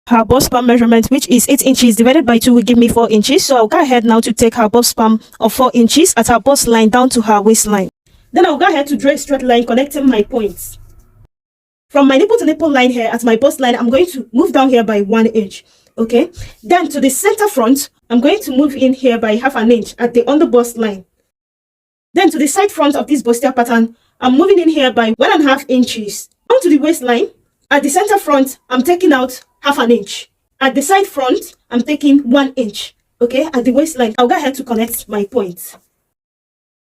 her bust span measurement, which is 8 inches divided by 2 will give me 4 inches. So I'll go ahead now to take her bust span of 4 inches at her bust line down to her waistline. Then I'll go ahead to draw a straight line connecting my points. From my nipple to nipple line here at my bust line, I'm going to move down here by 1 inch. Okay. Then to the center front, I'm going to move in here by ½ an inch at the under bust line. Then to the side front of this bustier pattern, I'm moving in here by 1½ inches. Down to the waistline, at the center front, I'm taking out ½ an inch. At the side front, I'm taking 1 inch. Okay, at the waistline, I'll go ahead to connect my points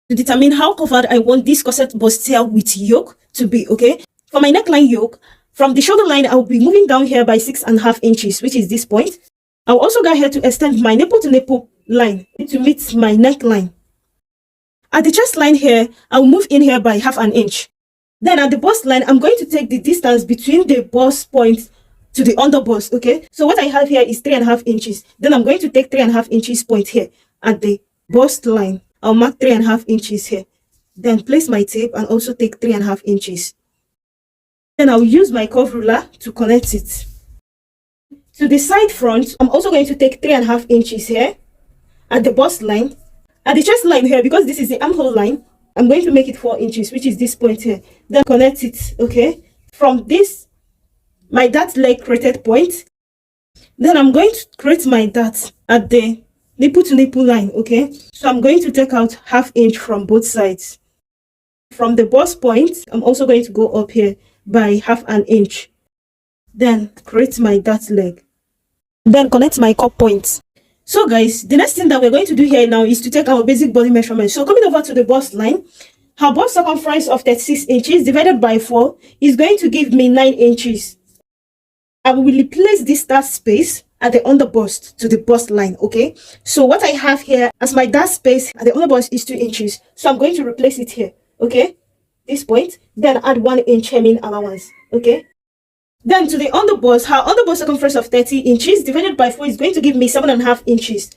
to determine how covered I want this corset bustier with yoke to be. Okay, for my neckline yoke, from the shoulder line, I'll be moving down here by 6½ inches, which is this point. I'll also go ahead to extend my nipple to nipple line to meet my neckline. At the chest line here, I'll move in here by ½ an inch. Then at the bust line, I'm going to take the distance between the bust point to the under bust. Okay, so what I have here is 3½ inches. Then I'm going to take 3½ inches point here at the bust line. I'll mark 3½ inches here. Then place my tape and also take 3½ inches. Then I'll use my curve ruler to connect it. To the side front, I'm also going to take 3½ inches here at the bust line. At the chest line here, because this is the armhole line, I'm going to make it 4 inches, which is this point here. Then connect it, okay? From this, my dart leg created point. Then I'm going to create my dart at the nipple to nipple line, okay? So I'm going to take out ½ inch from both sides. From the bust point, I'm also going to go up here by ½ an inch. Then create my dart leg. Then connect my cup points. So guys, the next thing that we're going to do here now is to take our basic body measurement. So coming over to the bust line, her bust circumference of 36 inches divided by 4 is going to give me 9 inches. I will replace this dart space at the under bust to the bust line, okay? So what I have here as my dart space at the under bust is 2 inches. So I'm going to replace it here, okay? This point, then add 1 inch hemming allowance, okay? Then to the underbust, her underbust circumference of 30 inches divided by 4 is going to give me 7½ inches.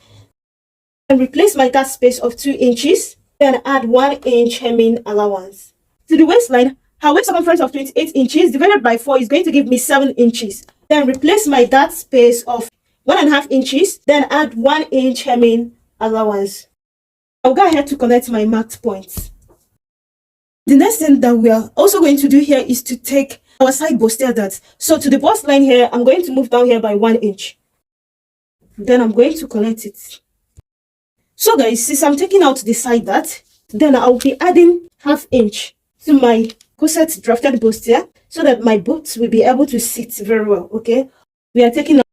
And replace my dart space of 2 inches, then add 1 inch hemming allowance. To the waistline, her waist circumference of 28 inches divided by 4 is going to give me 7 inches. Then replace my dart space of 1½ inches, then add 1 inch hemming allowance. I'll go ahead to connect my marked points. The next thing that we are also going to do here is to take our side bustier dart. So to the bust line here, I'm going to move down here by 1 inch. Then I'm going to connect it. So guys, since I'm taking out the side dart, then I'll be adding ½ inch to my corset drafted bustier so that my boots will be able to sit very well, okay? We are taking